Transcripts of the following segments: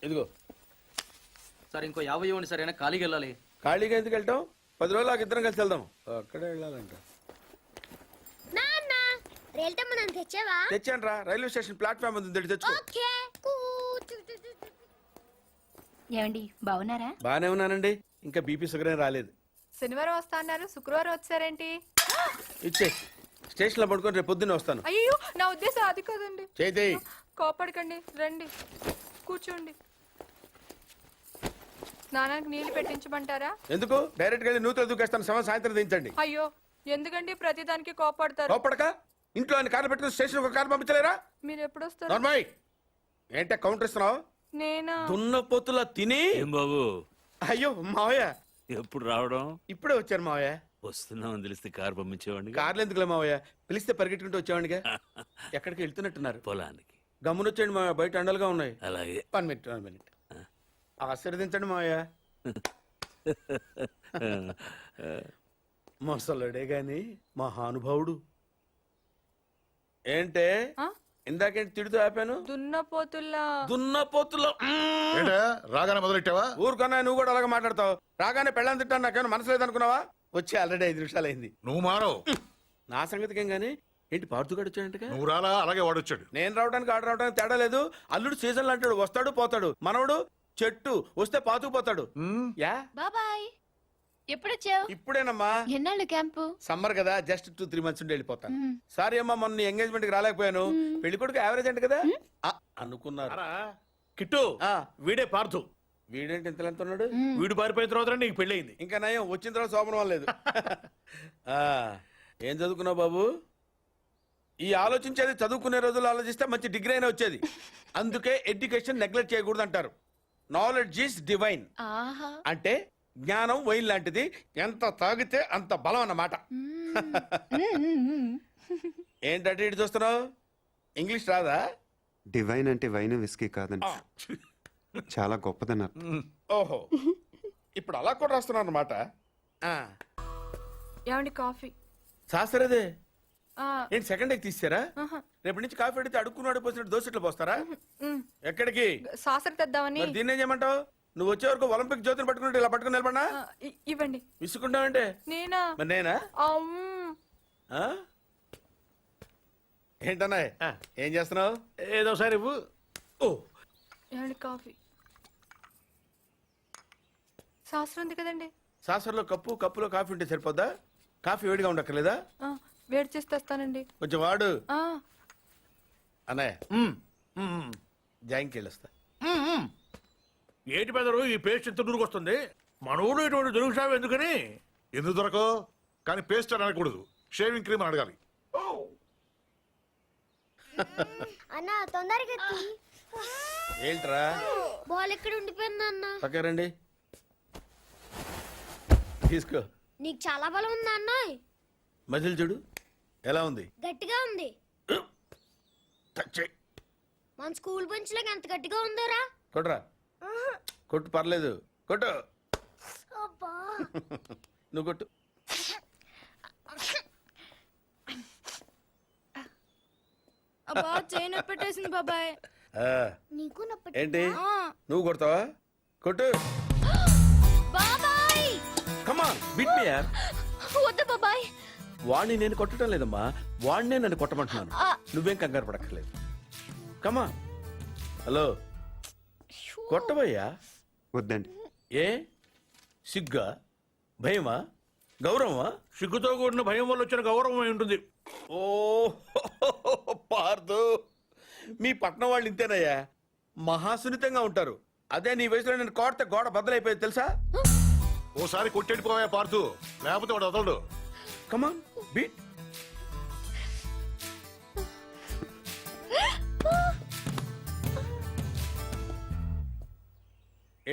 ఇదిగో సార్ ఇంకో 50 ఇవ్వండి సార్, అయినా ఖాళీకి వెళ్ళాలి. ఖాళీగా ఎందుకు వెళ్తాం? 10 రోజులు నాకు ఇద్దరం కలిసి వెళ్దాం. అక్కడే వెళ్ళాలంట. తెచ్చాను రా, రైల్వే స్టేషన్ ప్లాట్ఫామ్ ఉంది, తెచ్చుకో. ఏమండి బాగున్నారా? బానే ఉన్నానండి, ఇంకా బీపీ షుగర్ ఏం రాలేదు. శనివారం వస్తా అన్నారు, శుక్రవారం వచ్చారేంటి? ఇచ్చే స్టేషన్ లో పడుకొని రేపు పొద్దున్నే వస్తాను. అయ్యో నా ఉద్దేశం అది కాదండి. చేయి కోపడకండి, రండి కూర్చోండి. స్నానానికి నీళ్లు పెట్టించమంటారా? ఎందుకు? డైరెక్ట్ గా నూతులు దూకేస్తాను, సాయంత్రం దించండి. అయ్యో ఎందుకండి ప్రతిదానికి కోపడతారు? కోపడక ఇంట్లో ఆయన కార్లు పెట్టుకుని స్టేషన్ ఒక కారు పంపించలేరా? మీరు ఎప్పుడు వస్తారు? నార్మల్ ఏంటే కౌంటర్ ఇస్తున్నావు? నేనా? దున్నపోతులా తిని. ఏం బాబు? అయ్యో మావయ్య ఎప్పుడు రావడం? ఇప్పుడే వచ్చాను మావయ్య. వస్తున్నామని తెలిస్తే కారు పంపించేవాడిని. కార్లు ఎందుకులే మావయ్య, పిలిస్తే పరిగెట్టుకుంటూ వచ్చేవాడిగా. ఎక్కడికి వెళ్తున్నట్టున్నారు? పొలానికి. గమ్మునొచ్చేయండి మావయ్య, బయట అండలుగా ఉన్నాయి. అలాగే. 1 మినిట్ ఆశీర్వదించండి మావయ్య. మొసలుడే గాని మహానుభావుడు. ఏంటే ఇందాకేంటి తిడుతూ ఆపాను? దున్నపోతుల్లా. రాగానే మొదలెట్టావా? ఊరుకన్నా నువ్వు కూడా అలాగే మాట్లాడతావు. రాగానే పెళ్ళని తిట్టాను, నాకేమైనా మనసు లేదనుకున్నావా? వచ్చి ఆల్రెడీ 5 నిమిషాలు అయింది. నువ్వు మారో. నా సంగతికేం గానీ ఏంటి పార్తుగాడు వచ్చాడంటగా? నువ్వు రాలా, అలాగే వాడొచ్చాడు. నేను రావడానికి ఆడు రావడానికి తేడా లేదు. అల్లుడు సీజన్ అంటాడు, వస్తాడు పోతాడు. మనవడు చెట్టు వస్తే పాతుకుపోతాడు. యా బాబాయ్ ఎప్పుడొచ్చావు? ఇప్పుడేనమ్మా. ఎన్నాళ్ళు క్యాంపు? సమ్మర్ కదా, జస్ట్ 2-3 మంత్స్ ఉండి వెళ్ళిపోతా. సారీ అమ్మా, మొన్న ఎంగేజ్మెంట్ కి రాలేకపోయాను. పెళ్లి కొడుకు యావరేజ్ అంట కదా అనుకున్నారు. కిట్టు వీడే పార్థు. వీడేంటి ఇంత ఎంత ఉన్నాడు? వీడు పారిపోయిన తర్వాత నీకు పెళ్ళయింది. ఇంకా నయం, వచ్చిన తర్వాత శోభనం లేదు. ఏం చదువుకున్నావు బాబు? ఈ ఆలోచించేది చదువుకునే రోజులు ఆలోచిస్తే మంచి డిగ్రీ అయినా వచ్చేది. అందుకే ఎడ్యుకేషన్ నెగ్లెక్ట్ చేయకూడదు అంటారు. Knowledge is divine. అంటే జ్ఞానం వైన్ లాంటిది, ఎంత తాగితే అంత బలం అన్నమాట. ఏంటంటే ఇటు చూస్తున్నావు? ఇంగ్లీష్ రాదా? డివైన్ అంటే వైన్ విస్కీ కాదని, చాలా గొప్పదని అర్థం. ఓహో, ఇప్పుడు అలా కూడా రాస్తున్నాను అన్నమాట. ఏమండి కాఫీ? శాస్త్రదే ఏంటి సెకండ్ ఎగ్ తీసారా? రేపటి నుంచి కాఫీ అడిగితే అడుక్కున్నాడు పోసినట్టు దోశట్లు పోస్తారా? ఎక్కడికి? సాసర తెద్దామని. దీన్ని ఏం చేయమంటావు? నువ్వు వచ్చే వరకు ఒలింపిక్ జ్యోతిని పట్టుకున్నట్టు ఇలా పట్టుకుని నిలబడినా ఇవ్వండి. విసుకుంటావంటే? నేనా? మరి నేనా? ఏంటన్నా ఏం చేస్తున్నావు? ఏదో సార్ ఇవ్వు. ఓ ఏమండి కాఫీ? శాస్త్రం ఉంది కదండి. సాసర్లో కప్పులో కాఫీ ఉంటే సరిపోద్దా? కాఫీ వేడిగా ఉండక్కర్లేదా? వేడి చేసి తెస్తానండి. కొంచెం వాడు అన్నయ్య. జాయింకి వెళ్ళొస్తా. ఏంటి పెదరు ఈ పేస్ట్ ఎంత దూరుకొస్తుంది? మన ఊళ్ళో ఇటువంటి దొరుకుతావు ఎందుకని? ఎందుకు దొరకో కానీ పేస్ట్ అని అనకూడదు, షేవింగ్ క్రీమ్ అని అడగాలి. అన్నా తొందరగా ఏంట్రా? బాల్ ఎక్కడ ఉండిపోయింది అన్న? పక్కరండి, తీసుకో. నీకు చాలా బలం ఉందా అన్న? మజిల్ చూడు ఎలా ఉంది? గట్టిగా ఉంది. మన స్కూల్ బెంచ్ లాగా ఎంత గట్టిగా ఉందోరా. కొట్రా, కొట్టు, పర్లేదు కొట్టు. నువ్వు కొట్టు. అబ్బా చేయి నొప్పి పెట్టేసింది బాబాయ్. నీకు నొప్పి ఏంటి నువ్వు కొడతావా? కొట్టు. బాబాయ్ కమాన్ బీట్ మీ యార్. వద్దు బాబాయ్. వాణ్ణి నేను కొట్టడం లేదమ్మా, వాణ్ణే నన్ను కొట్టమంటున్నాను. నువ్వేం కంగారు పడక్కర్లేదు. కమా. హలో, కొట్టబోయ్యా. వద్దండి. ఏ సిగ్గా, భయమా, గౌరవమా? సిగ్గుతో కూడిన భయం వల్ల వచ్చిన గౌరవం అయి ఉంటుంది. ఓ పార్దు, మీ పట్నం వాళ్ళు ఇంతేనయ్యా, మహాసున్నితంగా ఉంటారు. అదే నీ వయసులో నేను కోడితే గోడ బద్దలైపోయేది తెలుసా? ఓసారి కొట్టెడిపోయా పార్థు, లేకపోతే వాడు వదలడు. కమాన్ బీట్.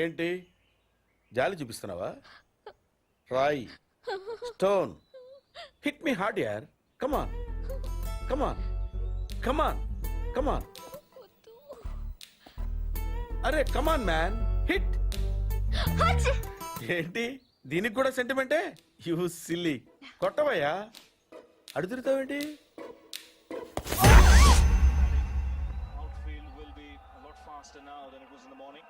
ఏంటి జాలి చూపిస్తున్నావా? రాయ్, స్టోన్, హిట్ మీ హార్డ్ యార్. కమాన్ కమాన్ కమాన్ కమాన్. అరే కమాన్ మ్యాన్, హిట్. ఏంటి దీనికి కూడా సెంటిమెంటే? You silly. కొట్టవయ్యా, అడుగుతావేంటి? than it was in the morning.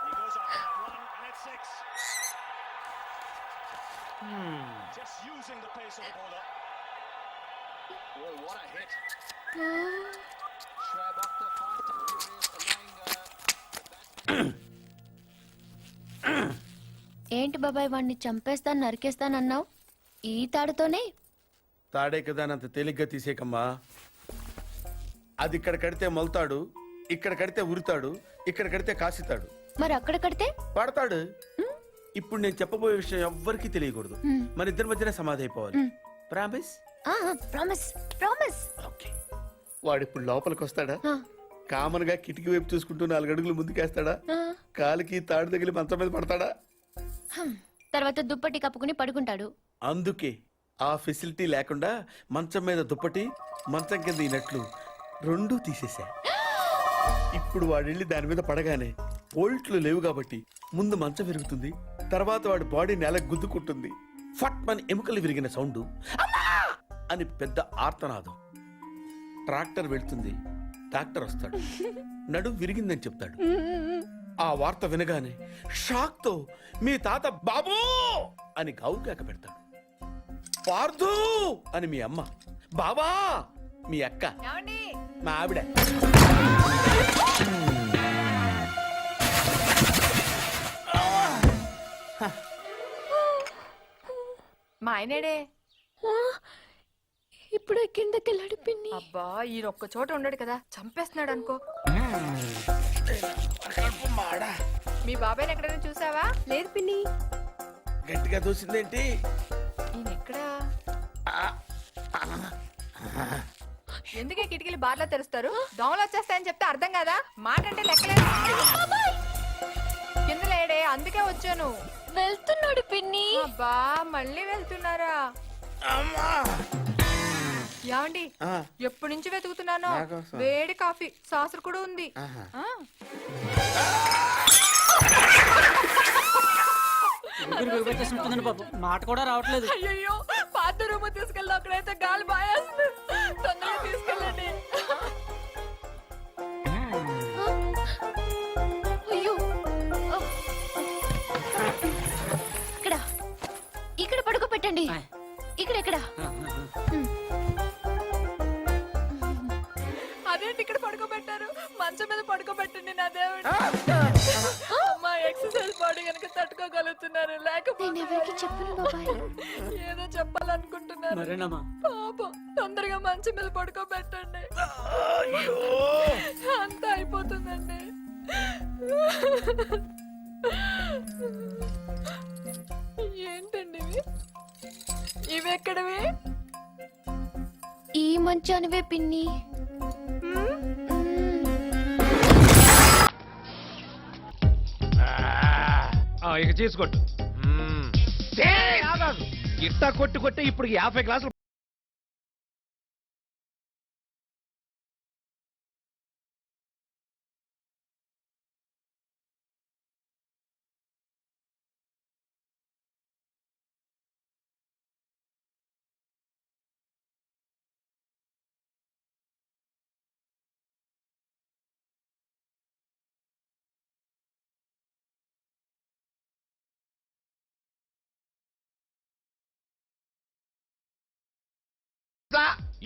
He goes on for that run, and it's 6. Just using the pace of the bowler. Boy, what a hit. Schwab off the fast and furious, allowing ఏంటి బాబాయ్ వాడిని చంపేస్తాను నరికేస్తానన్నావు ఈ తాడుతోనే? తాడే కదా అని అంత తేలిగ్గా తీసేకమ్మా. అది ఇక్కడ కడితే మొలతాడు, ఇక్కడ కడితే ఉరుతాడు, ఇక్కడ కడితే కాసితాడు, మరి అక్కడ కడితే పడతాడు. ఇప్పుడు నేను చెప్పబోయే విషయం ఎవ్వరికీ తెలియకూడదు. మన ఇద్దరి మధ్యనే సమాధి అయిపోవాలి. ప్రామిస్? Promise promise. ఓకే. వాడు ఇప్పుడు లోపలికి వస్తాడా? కామన్ గా కిటికీ వైపు చూసుకుంటూ 4 అడుగులు ముందుకేస్తాడా? కాలికి తాడు తగిలి మంచం మీద పడతాడా? తర్వాత దుప్పటి కప్పుకుని పడుకుంటాడు. అందుకే ఆ ఫెసిలిటీ లేకుండా మంచం మీద దుప్పటి, మంచం కింద ఈనట్లు రెండూ తీసేశా. ఇప్పుడు వాడెళ్ళి దాని మీద పడగానే బోల్ట్లు లేవు కాబట్టి ముందు మంచం విరుగుతుంది, తర్వాత వాడి బాడీ నేల గుద్దుకుంటుంది. ఫట్ మన ఎముకలు విరిగిన సౌండ్ అని పెద్ద ఆర్తనాదం. ట్రాక్టర్ వెళ్తుంది, డాక్టర్ వస్తాడు, నడుం విరిగిందని చెప్తాడు. ఆ వార్త వినగానే షాక్ తో మీ తాత బాబూ అని గావు కేక పెడతాడు. పార్థు అని మీ అమ్మ, బాబా మీ అక్క, మా ఆవిడ. మా ఆయనేడే? ఇప్పుడు కిందకెళ్ళాడు పిన్ని. అబ్బా ఈ ఒక్క చోట ఉండడు కదా, చంపేస్తున్నాడు అనుకో. మీ బాబాయ్ని ఎక్కడైనా చూసావా? లేదు పిన్ని. గట్టిగా దూసిందేంటి? ఈయన ఎక్కడా? ఎందుకే కిటికీలు బార్లా తెరుస్తారు? దోమలు వచ్చేస్తాయని చెప్తే అర్థం కదా? మాట అంటే లెక్కలేదు. కింద లేడే, అందుకే వచ్చాను. వెళ్తున్నాడు పిన్ని. అబ్బా మళ్ళీ వెళ్తున్నారా? ఏమండి ఎప్పటి నుంచి వెతుకుతున్నానో వేడి కాఫీ, సాసర్ కూడా ఉంది. మాట కూడా రావట్లేదు. అయ్యో పాత రూమ్ తీసుకెళ్ళి అక్కడైతే గాలి బాయేస్తుంది. తొందరగా తీసుకెళ్ళండి. అయ్యో ఇక్కడ ఇక్కడ పడుకోబెట్టండి. ఇక్కడ అదేంటి ఇక్కడ పడుకోబెట్టారు? మంచం మీద పడుకోబెట్టండి నా దేవుడు. అమ్మా ఎక్సర్సైజ్ బాడీ కనుక తట్టుకోగలుగుతున్నారు, లేకపోతే ఏదో చెప్పాలనుకుంటున్నారు. పాపం తొందరగా మంచం మీద పడుకోబెట్టండి. అంతా అయిపోతుందండి. ఏంటండి ఇవి ఎక్కడవి? ఈ మంచానివే పిన్ని. ఇక చేసుకోట్టు. ఇట్టా కొట్టి ఇప్పుడు 50 గ్లాసులు.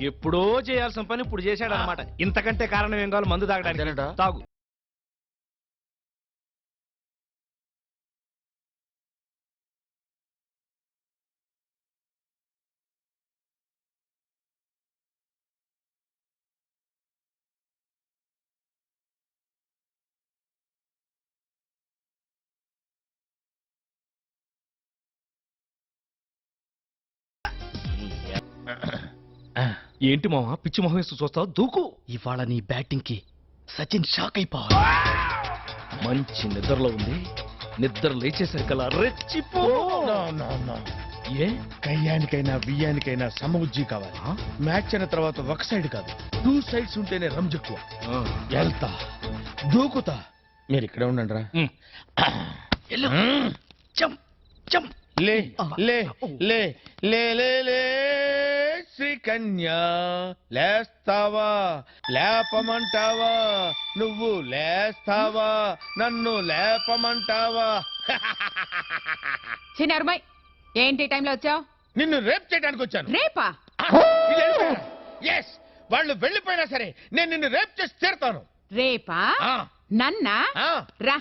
ఎప్పుడో చేయాల్సిన పని ఇప్పుడు చేశాడు అనమాట. ఇంతకంటే కారణం ఏం కావాలి? మందు తాగడానికి. తాగు. ఏంటి మావా పిచ్చి మొహం వేస్తూ చూస్తావు? దూకు. ఇవాళ నీ బ్యాటింగ్ కి సచిన్ షాక్ అయిపోవాలి. మంచి నిద్రలో ఉంది, నిద్ర లేచేసరికల్లా రెచ్చిపో. ఏ కయ్యానికైనా బియ్యానికైనా సమబుజ్జి కావాలి. మ్యాచ్ అయిన తర్వాత ఒక సైడ్ కాదు, 2 సైడ్స్ ఉంటేనే రంజెక్కువ. వెళ్తా, దూకుతా. మీరు ఇక్కడే ఉండండి రా. లే లే లే లే లే లే శ్రీకన్యా లేస్తావా లేపమంటావా నువ్వు లేస్తావా నన్ను లేపమంటావా చిన్నరుమై ఏంటి టైంలో వచ్చావు? నిన్ను రేప్ చేయడానికి వచ్చాను. రేపా? ఎస్, వాళ్ళు వెళ్ళిపోయినా సరే నేను నిన్ను రేప్ చేసి తీరుతాను. రేపా? ఆ, నన్నా? ఆ, రా.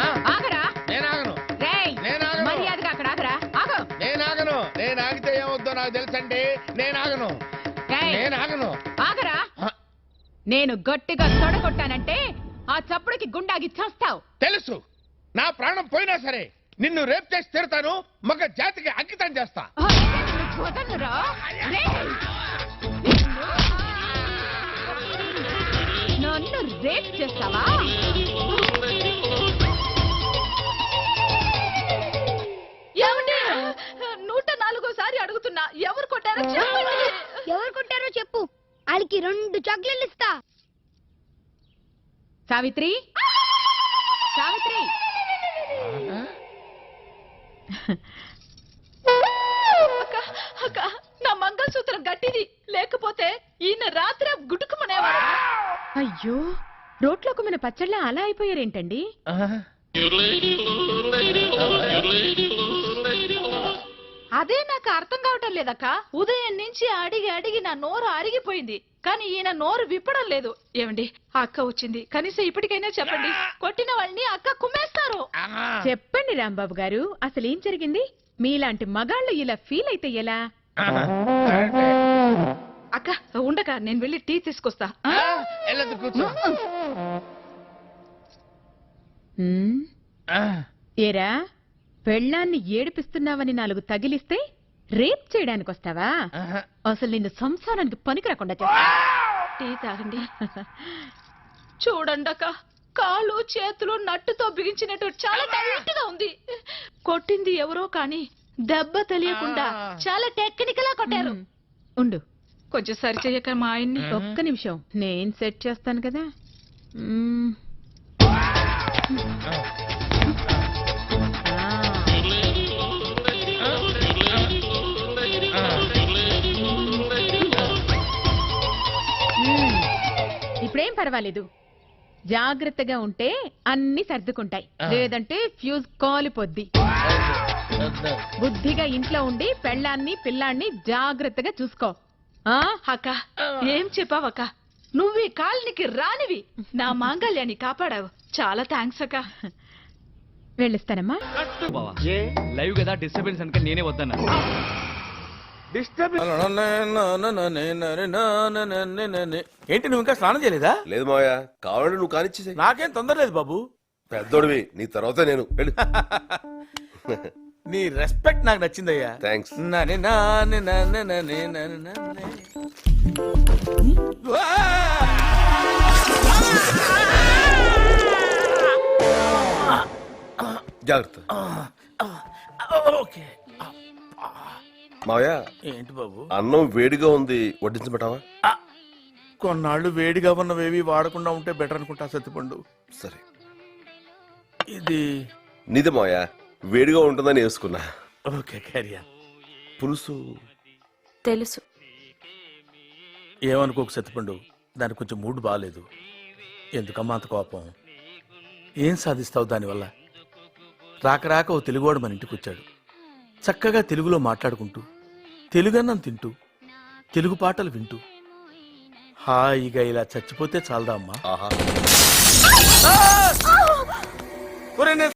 ఆ. ఆగరా. నేను ఆగను. రేయ్, నేను ఆగను. మర్యాదగా అక్కడ ఆగరా. ఆగు. నేను ఆగను. నేను ఆగితే ఏమవుద్దో నాకు తెలుసండి. నేను ఆగను. రేయ్, నేను ఆగను. ఆగరా. ఆ. నేను గట్టిగా తొడగొట్టానంటే ఆ చప్పుడుకి గుండాగి చేస్తావు. తెలుసు, నా ప్రాణం పోయినా సరే నిన్ను రేప్ చేసి తీరుతాను. మగ జాతికి అంకితం చేస్తా. వదలరా. రేయ్, నన్ను రేప్ చేస్తావా? ఏమండి? 104సారి అడుగుతున్నా, ఎవరు కొట్టారో చెప్పండి. ఎవరు కొట్టారో చెప్పు, వాళ్ళకి 2 చాక్లెట్లు ఇస్తా. సావిత్రి, సావిత్రి. అక్క, అక్క, నా మంగళసూత్రం గట్టిది, లేకపోతే ఈయన రాత్రి గుటుకుమనేవాడు. అయ్యో, రోట్లోకి మన పచ్చళ్ళ అలా అయిపోయారేంటండి? అదే నాకు అర్థం కావటం లేదక్క. ఉదయం నుంచి అడిగి అడిగి నా నోరు అరిగిపోయింది, కానీ ఈయన నోరు విప్పడం లేదు. ఏమండి, ఆ అక్క వచ్చింది, కనీసం ఇప్పటికైనా చెప్పండి. కొట్టిన వాళ్ళని అక్క కుమ్మేస్తారు. చెప్పండి రాంబాబు గారు, అసలు ఏం జరిగింది? మీలాంటి మగాళ్ళు ఇలా ఫీల్ అయితే ఎలా? అక్క ఉండక నేను వెళ్ళి టీ తీసుకొస్తా. కూర్చో. ఏరా, పెళ్ళాన్ని ఏడిపిస్తున్నావని 4 తగిలిస్తే రేప్ చేయడానికి వస్తావా? అసలు నిన్ను సంసారానికి పనికి రాకుండా చేస్తా. టీ తాగండి. చూడండి అక్క, కాళ్ళు చేతులు నట్టుతో బిగించినట్టు చాలా టైట్ గా ఉంది. కొట్టింది ఎవరో కానీ దెబ్బ తెలియకుండా చాలా టెక్నికల్ గా కొట్టారు. ఉండు, కొంచెం సరి చెయ్యక మా ఆయన్ని. ఒక్క నిమిషం, నేను సెట్ చేస్తాను కదా. ఇప్పుడేం పర్వాలేదు, జాగ్రత్తగా ఉంటే అన్ని సర్దుకుంటాయి, లేదంటే ఫ్యూజ్ కాలిపోద్ది. బుద్ధిగా ఇంట్లో ఉండి పెళ్ళాన్ని పిల్లాన్ని జాగ్రత్తగా చూసుకో. అక్క, ఏం చెప్పావక్క? నువ్వు ఈ కాలనికి రానివి నా మాంగళ్యాన్ని కాపాడావు. చాలా థ్యాంక్స్ అక్క. వెళ్ళిస్తానమ్మా. లైవ్ కదా, డిస్టర్బెన్స్ అనుక నేనే వద్దన్నా. ఏంటి, నువ్వు ఇంకా స్నానం చేయలేదా? లేదు మావయ్య, కావాలంటే నువ్వు కానిచ్చేసే. నాకేం తొందర లేదు బాబు. పెద్దోడివి, నీ తర్వాత నేను. వెళ్ళు. నీ రెస్పెక్ట్ నాకు నచ్చిందయ్యా. థ్యాంక్స్. జాగ్రత్త. ఓకే. మావయ్య, ఏంటి బాబు? అన్నం వేడిగా ఉంది, వడ్డించబెట్టావా? కొన్నాళ్ళు వేడిగా ఉన్నవేవి వాడకుండా ఉంటే బెటర్ అనుకుంటా సత్తిపండు. సరే. ఇది నీదే మావయ్య, వేడిగా ఉంటుందని వేసుకున్నా. ఓకే, క్యారియా. పులుసు తెలుసు. ఏమనుకోకు సత్తిపండు, దానికి కొంచెం మూడ్ బాగాలేదు. ఎందుకమ్మా అంత కోపం? ఏం సాధిస్తావు దానివల్ల? రాక రాక ఓ తెలుగువాడు మన ఇంటికి వచ్చాడు. చక్కగా తెలుగులో మాట్లాడుకుంటూ, తెలుగన్నం తింటూ, తెలుగు పాటలు వింటూ హాయిగా ఇలా చచ్చిపోతే చాలదా అమ్మా? ఆహా.